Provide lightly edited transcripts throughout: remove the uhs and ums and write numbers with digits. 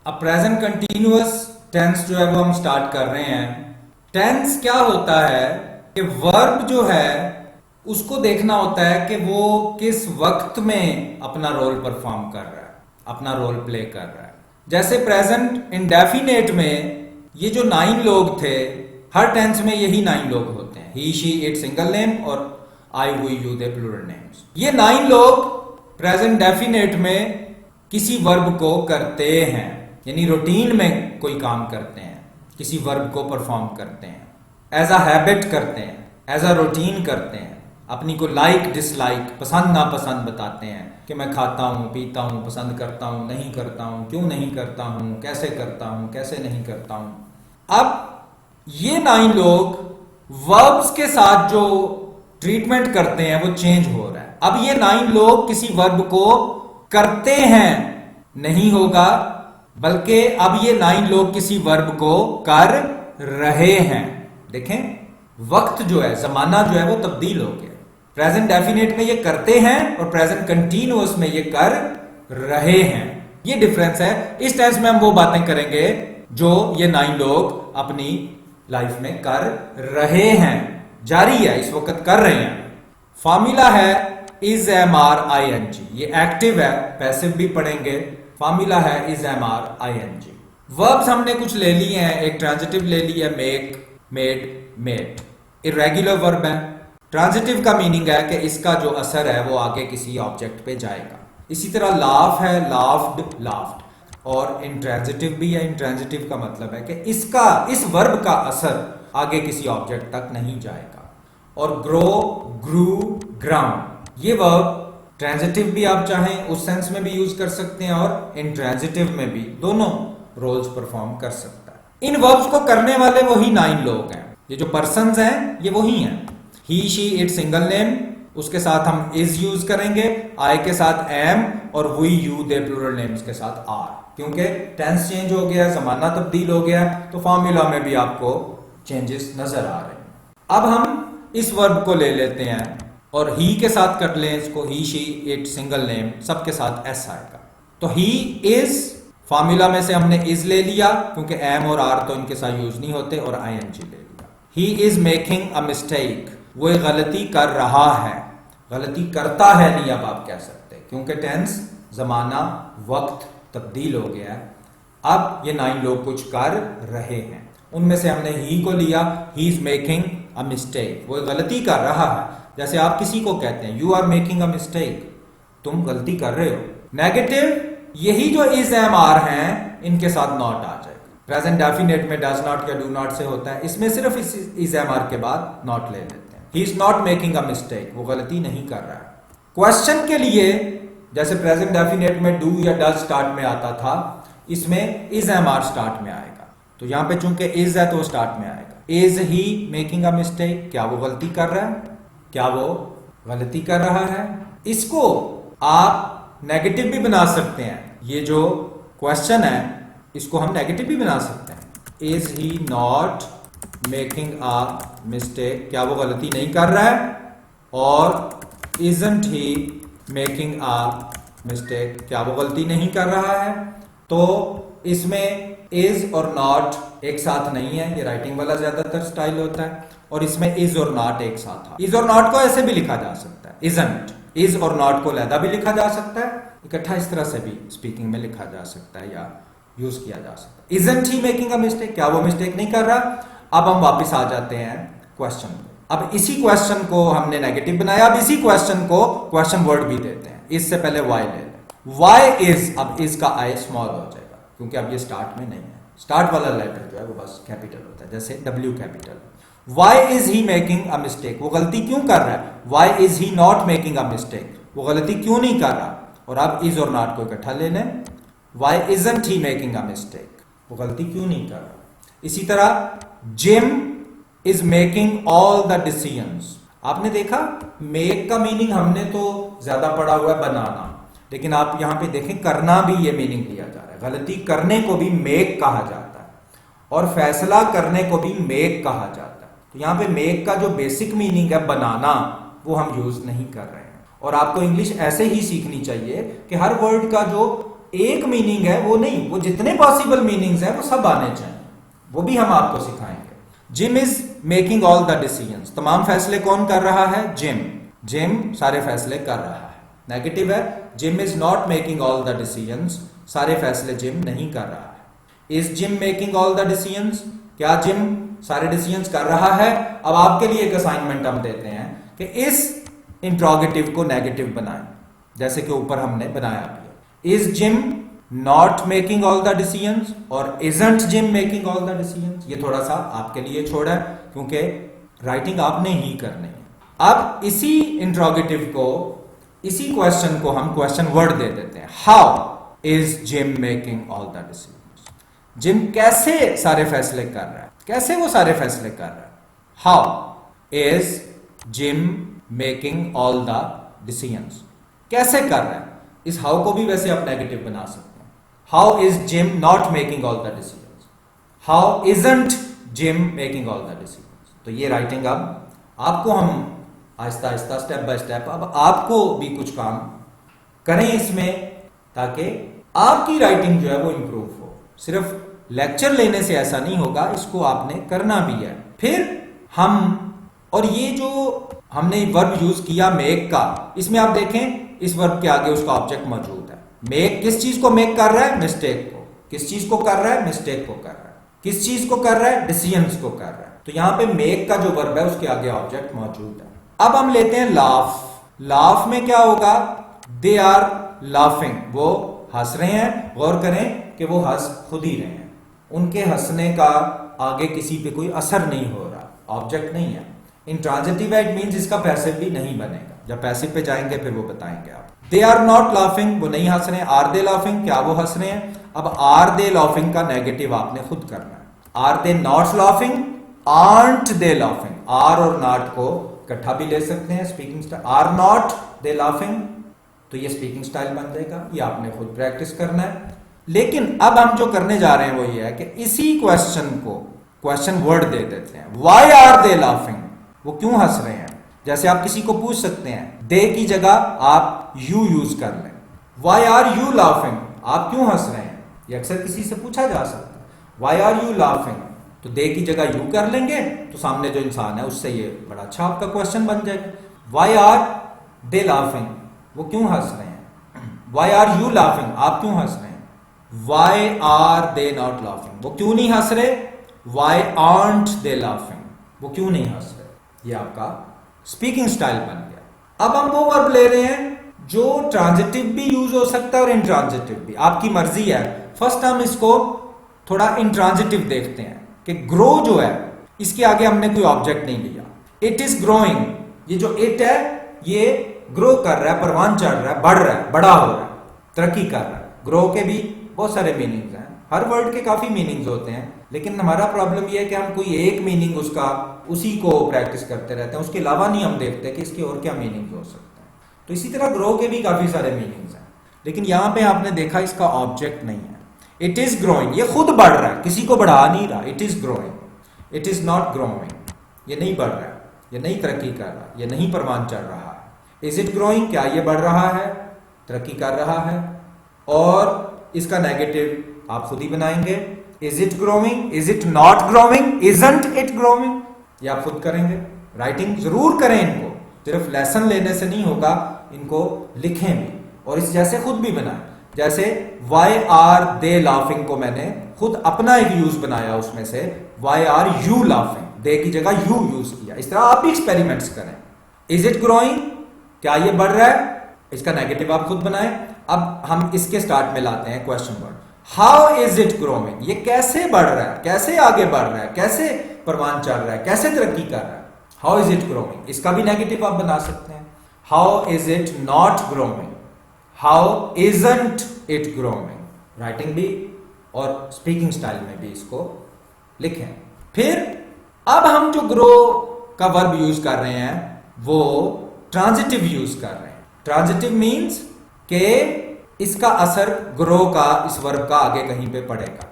अब present continuous tense जो है वो हम स्टार्ट कर रहे हैं। टेंस क्या होता है कि वर्ब जो है उसको देखना होता है कि वो किस वक्त में अपना रोल परफॉर्म कर रहा है, अपना रोल प्ले कर रहा है। जैसे प्रेजेंट इंडेफिनेट में ये जो 9 लोग थे, हर टेंस में यही 9 लोग होते हैं, he she it single name और I we you they plural names. ये 9 लोग प्रेजेंट डेफिनेट में किसी वर्ब को करते हैं, यानी रूटीन में कोई काम करते हैं, किसी वर्ब को परफॉर्म करते हैं, एज अ हैबिट करते हैं, एज अ रूटीन करते हैं, अपनी को लाइक डिसलाइक पसंद नापसंद बताते हैं कि मैं खाता हूँ, पीता हूँ, पसंद करता हूँ, नहीं करता हूँ, क्यों नहीं करता हूँ, कैसे करता हूँ, कैसे नहीं करता हूँ। अब ये 9 लोग वर्ब्स के साथ जो ट्रीटमेंट करते हैं वो चेंज हो रहा है। अब ये 9 लोग किसी वर्ब को करते हैं नहीं होगा, बल्कि अब ये 9 लोग किसी वर्ब को कर रहे हैं। देखें, वक्त जो है, जमाना जो है वो तब्दील हो गया। प्रेजेंट डेफिनेट में ये करते हैं और प्रेजेंट कंटिन्यूअस में ये कर रहे हैं। ये डिफरेंस है। इस टेंस में हम वो बातें करेंगे जो ये 9 लोग अपनी लाइफ में कर रहे हैं, जारी है, इस वक्त कर रहे हैं। फॉर्मूला है is am are I N G, ये एक्टिव है, पैसिव भी पढ़ेंगे। फॉर्मूला है is am are I N G. Verbs हमने कुछ ले लिए हैं, एक ट्रांजिटिव ले लिया है, make, made, made. Irregular verb है। ट्रांजिटिव का मीनिंग है कि इसका जो असर है वो आगे किसी ऑब्जेक्ट पे जाएगा। इसी तरह लाफ है, लाफ्ड, लाफ्ड। और इंट्रांजिटिव भी है। इंट्रांजिटिव का मतलब है कि इसका, इस वर्ब का असर आगे किसी ऑब्जेक्ट तक नहीं जाएगा। और ग्रो, ग्रू, ग्राउंड, ये वर्ब ट्रांजिटिव भी आप चाहें उस सेंस में भी यूज कर सकते हैं और इंट्रांजिटिव में भी, दोनों रोल्स परफॉर्म कर सकता है। इन वर्ब्स को करने वाले वही 9 लोग हैं। ये जो पर्सन्स हैं ये वही हैं। He she it single name, उसके साथ हम इज यूज करेंगे, आई के साथ एम और we you they plural names के साथ आर, क्योंकि टेंस चेंज हो गया, जमाना तब्दील हो गया, तो फॉर्मूला में भी आपको चेंजेस नजर आ रहे हैं। अब हम इस वर्ब को ले लेते हैं और ही के साथ कर लें इसको, ही शी इट सिंगल नेम, सबके साथ एस आएगा। तो ही इज, फॉर्मूला में से हमने इज ले लिया क्योंकि एम और आर तो इनके साथ यूज नहीं होते, और आई एन जी ले लिया। He is making a mistake, वो एक गलती कर रहा है, गलती करता है नहीं अब आप कह सकते, क्योंकि टेंस, जमाना, वक्त तब्दील हो गया है। अब ये 9 लोग कुछ कर रहे हैं, उनमें से हमने ही को लिया, he is making a mistake, वो एक गलती कर रहा है। जैसे आप किसी को कहते हैं you are making a mistake, तुम गलती कर रहे हो। नेगेटिव, यही जो इज एम आर हैं इनके साथ नॉट आ जाएगा। प्रेजेंट डेफिनेट में डज नॉट या डू नॉट से होता है, इसमें सिर्फ इज एम आर के बाद नॉट ले लेते हैं। He is not making a mistake, वो गलती नहीं कर रहा है। क्वेश्चन के लिए जैसे प्रेजेंट डेफिनेट में डू या डज स्टार्ट में आता था, इसमें इज एम आर स्टार्ट में आएगा। तो यहां पे चूंकि इज है तो स्टार्ट में आएगा। Is he making a mistake, क्या वो गलती कर रहा है, क्या वो गलती कर रहा है। इसको आप नेगेटिव भी बना सकते हैं। ये जो क्वेश्चन है इसको हम नेगेटिव भी बना सकते हैं। Is he not making a mistake, क्या वो गलती नहीं कर रहा है। और isn't he making a mistake, क्या वो गलती नहीं कर रहा है। तो इसमें इज और नॉट एक साथ नहीं है, ये राइटिंग वाला ज्यादातर स्टाइल होता है, और इसमें इज और नॉट एक साथ है। इज और नॉट को ऐसे भी लिखा जा सकता है, इजंट, इज और नॉट को लहदा भी लिखा जा सकता है, इकट्ठा इस तरह से भी स्पीकिंग में लिखा जा सकता है या यूज किया जा सकता है। Isn't he making a mistake, क्या वो मिस्टेक नहीं कर रहा। अब हम वापस आ जाते हैं क्वेश्चन पे। अब इसी क्वेश्चन को हमने नेगेटिव बनाया, अब इसी क्वेश्चन को क्वेश्चन वर्ड भी देते हैं। इससे पहले वाई ले लें। वाई इज, अब इज का आई स्मॉल हो जाएगा क्योंकि अब ये स्टार्ट में नहीं है। स्टार्ट वाला लेटर जो है वो बस कैपिटल होता है, जैसे W capital. Why is he making a mistake, वो गलती क्यों कर रहा है। Why is he not making a mistake, वो गलती क्यों नहीं कर रहा। और अब इज और नॉट को इकट्ठा ले लें। Why isn't he making a mistake, वो गलती क्यों नहीं कर रहा। इसी तरह Jim is making all the decisions. आपने देखा मेक का मीनिंग हमने तो ज्यादा पढ़ा हुआ है बनाना, लेकिन आप यहां पे देखें करना भी ये मीनिंग लिया जा रहा है। गलती करने को भी मेक कहा जाता है और फैसला करने को भी मेक कहा जाता है। तो यहां पे मेक का जो बेसिक मीनिंग है बनाना, वो हम यूज नहीं कर रहे हैं। और आपको इंग्लिश ऐसे ही सीखनी चाहिए कि हर वर्ड का जो एक मीनिंग है वो नहीं, वो जितने पॉसिबल मीनिंग्स हैं वो सब आने चाहिए, वो भी हम आपको सिखाएंगे। Gym is making all the decisions, तमाम फैसले कौन कर रहा है? जिम। जिम सारे फैसले कर रहा है। नेगेटिव है, gym is not making all the decisions, सारे फैसले जिम नहीं कर रहा है। Is gym making all the decisions, क्या जिम सारे डिसीजंस कर रहा है? अब आपके लिए एक असाइनमेंट हम देते हैं कि इस इंट्रोगेटिव को नेगेटिव बनाएं, जैसे कि ऊपर हमने बनाया भी। Is Jim not making all the decisions और isn't Jim making all the decisions, ये थोड़ा सा आपके लिए छोड़ा है क्योंकि राइटिंग आपने ही करनी है। अब इसी इंट्रोगेटिव को, इसी क्वेश्चन को हम क्वेश्चन वर्ड दे देते हैं। How is gym making all the decisions, gym कैसे सारे फैसले कर रहा है, कैसे वो सारे फैसले कर रहा है? How is gym making all the decisions, कैसे कर रहा है? इस हाउ को भी वैसे आप नेगेटिव बना सकते हैं। How is Jim not making all the decisions, how isn't Jim making all the decisions. तो ये राइटिंग अब आपको हम Aahista Aahista step by step अब आपको भी कुछ काम करें इसमें, ताकि आपकी राइटिंग जो है वो इंप्रूव हो। सिर्फ लेक्चर लेने से ऐसा नहीं होगा, इसको आपने करना भी है। फिर हम, और ये जो हमने वर्ब यूज किया मेक का, इसमें आप देखें इस वर्ब के आगे उसका ऑब्जेक्ट मौजूद है। मेक किस चीज को मेक कर रहा है? मिस्टेक को। किस चीज को कर रहा है? मिस्टेक को कर रहा है। किस चीज को कर रहा है? डिसीजंस को कर रहा है। तो यहां पे मेक का जो वर्ब है उसके आगे ऑब्जेक्ट मौजूद है। अब हम लेते हैं लाफ। लाफ में क्या होगा? दे आर लाफिंग, वो हंस रहे हैं। गौर करें कि वो हंस खुद ही रहे हैं, उनके हंसने का आगे किसी पे कोई असर नहीं हो रहा, ऑब्जेक्ट नहीं है। इंट्रांजिटिव है, इट मींस इसका पैसिव भी नहीं बनेगा। जब पैसिव पे जाएंगे फिर वो बताएंगे आप। दे आर नॉट लाफिंग, वो नहीं हंस रहे हैं। आर दे लाफिंग, क्या वो हंस रहे हैं? अब आर दे लाफिंग का नेगेटिव आपने खुद करना है। Are they not laughing, aren't they laughing. Are और नॉट को इकट्ठा भी ले सकते हैं speaking style. Are not they laughing, तो ये स्पीकिंग स्टाइल बन जाएगा। ये आपने खुद प्रैक्टिस करना है। लेकिन अब हम जो करने जा रहे हैं वो ये है कि इसी क्वेश्चन को क्वेश्चन वर्ड दे देते हैं। वाई आर दे लाफिंग, वो क्यों हंस रहे हैं? जैसे आप किसी को पूछ सकते हैं, दे की जगह आप यू यूज कर लें। वाई आर यू लाफिंग, आप क्यों हंस रहे हैं? ये अक्सर किसी से पूछा जा सकता है। वाई आर यू लाफिंग, तो दे की जगह यू कर लेंगे तो सामने जो इंसान है उससे ये बड़ा अच्छा आपका क्वेश्चन बन जाएगा। वाई आर दे लाफिंग, वो क्यों हंस रहे हैं? वाई आर यू लाफिंग, आप क्यों हंस रहे हैं? Why are they not laughing, वो क्यों नहीं हंस रहे? वाई आर्ट दे लाफिंग, वो क्यों नहीं हंस रहे? ये आपका स्पीकिंग स्टाइल बन गया। अब हम वो वर्ब ले रहे हैं जो ट्रांजिटिव भी यूज हो सकता है और इंट्रांजिटिव भी, आपकी मर्जी है। फर्स्ट हम इसको थोड़ा इंट्रांजिटिव देखते हैं कि ग्रो जो है इसके आगे हमने कोई ऑब्जेक्ट नहीं लिया। इट इज ग्रोइंग, ये जो इट है ये ग्रो कर रहा है, परवान चढ़ रहा है, बढ़ रहा है, बड़ा हो रहा है, तरक्की कर रहा है। ग्रो के भी बहुत सारे मीनिंग्स हैं, हर वर्ड के काफी मीनिंग्स होते हैं, लेकिन हमारा प्रॉब्लम यह है कि हम कोई एक मीनिंग उसका उसी को प्रैक्टिस करते रहते हैं, उसके अलावा नहीं हम देखते कि इसके और क्या मीनिंग हो सकते हैं। तो इसी तरह ग्रो के भी काफी सारे मीनिंग्स हैं, लेकिन यहां पे आपने देखा इसका ऑब्जेक्ट नहीं है। इट इज ग्रोइंग, ये खुद बढ़ रहा है, किसी को बढ़ा नहीं रहा। It is growing, it is not growing, ये नहीं बढ़ रहा है, ये नहीं तरक्की कर रहा, ये नहीं परवान चढ़ रहा है। इज इट ग्रोइंग, क्या ये बढ़ रहा है, तरक्की कर रहा है? और इसका नेगेटिव आप खुद ही बनाएंगे। Is it growing, is it not growing, isn't it growing, ये आप खुद करेंगे। राइटिंग जरूर करें इनको, सिर्फ लेसन लेने से नहीं होगा, इनको लिखें भी और इस जैसे खुद भी बनाएं। जैसे वाई आर दे लाफिंग को मैंने खुद अपना एक यूज बनाया, उसमें से वाई आर यू लाफिंग, दे की जगह यू यूज किया। इस तरह आप भी एक्सपेरिमेंट्स करें। इज इट ग्रोइंग, क्या ये बढ़ रहा है, इसका नेगेटिव आप खुद बनाएं। अब हम इसके स्टार्ट में लाते हैं question word. How is it growing, ये कैसे बढ़ रहा है, कैसे आगे बढ़ रहा है, कैसे परवान चढ़ रहा है, कैसे तरक्की कर रहा है? हाउ इज इट ग्रोइंग, इसका भी नेगेटिव आप बना सकते हैं। How is it not growing, how isn't it growing. Writing भी और स्पीकिंग स्टाइल में भी इसको लिखें। फिर अब हम जो ग्रो का वर्ब यूज कर रहे हैं वो ट्रांजिटिव यूज कर रहे हैं। ट्रांजिटिव मीन्स के इसका असर ग्रो का, इस वर्ब का आगे कहीं पे पड़ेगा।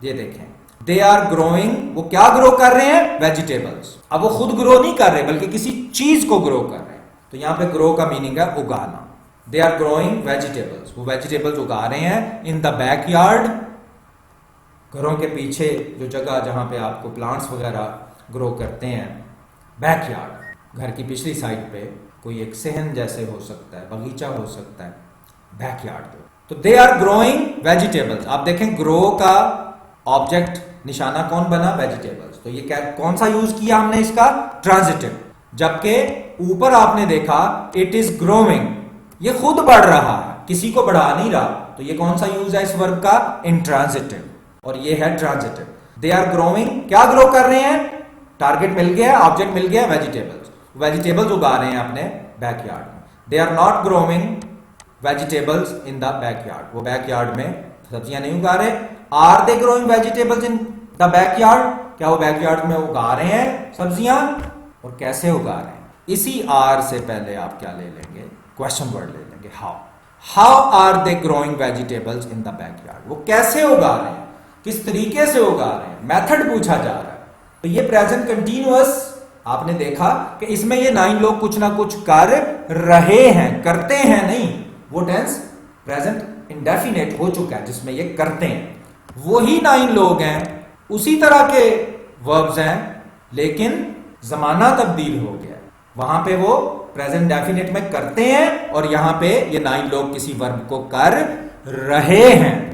ये देखें, दे आर ग्रोइंग, वो क्या ग्रो कर रहे हैं? वेजिटेबल्स। अब वो खुद ग्रो नहीं कर रहे बल्कि किसी चीज को ग्रो कर रहे हैं, तो यहां पे ग्रो का मीनिंग है उगाना। दे आर ग्रोइंग वेजिटेबल्स, वो वेजिटेबल्स उगा रहे हैं इन द बैकयार्ड, घरों के पीछे जो जगह जहां पे आपको प्लांट्स वगैरह ग्रो करते हैं, बैकयार्ड, घर की पिछली साइड पे कोई एक सहन जैसे हो सकता है, बगीचा हो सकता है, बैकयार्ड। तो दे आर ग्रोइंग वेजिटेबल्स। आप देखें ग्रो का ऑब्जेक्ट निशाना कौन बना, वेजिटेबल्स। तो ये क्या, कौन सा यूज किया हमने इसका, ट्रांजिटिव। जबकि ऊपर आपने देखा इट इज ग्रोइंग, ये खुद बढ़ रहा है, किसी को बढ़ा नहीं रहा। तो ये कौन सा यूज है इस वर्ब का, इंट्रांजिटिव, और ये है ट्रांजिटिव। दे आर ग्रोइंग, क्या ग्रो कर रहे हैं, टारगेट मिल गया, ऑब्जेक्ट मिल गया, वेजिटेबल्स, वेजिटेबल्स उगा रहे हैं अपने बैकयार्ड में। They are not growing vegetables in the backyard, वो बैकयार्ड में सब्जियां नहीं उगा रहे। Are they growing vegetables in the backyard, क्या वो बैकयार्ड में उगा रहे हैं सब्जियां, और कैसे उगा रहे हैं। इसी आर से पहले आप क्या ले लेंगे, क्वेश्चन वर्ड ले लेंगे, how. How are they growing vegetables in the backyard, वो कैसे उगा रहे हैं, किस तरीके से उगा रहे हैं, मेथड पूछा जा रहा है। तो ये प्रेजेंट कंटीन्यूअस, आपने देखा कि इसमें ये 9 लोग कुछ ना कुछ कर रहे हैं, करते हैं नहीं, वो टेंस प्रेजेंट इंडेफिनेट हो चुका है जिसमें ये करते हैं। वही 9 लोग हैं, उसी तरह के वर्ब्स हैं, लेकिन जमाना तब्दील हो गया। वहां पे वो प्रेजेंट डेफिनेट में करते हैं और यहां पे ये 9 लोग किसी वर्ब को कर रहे हैं।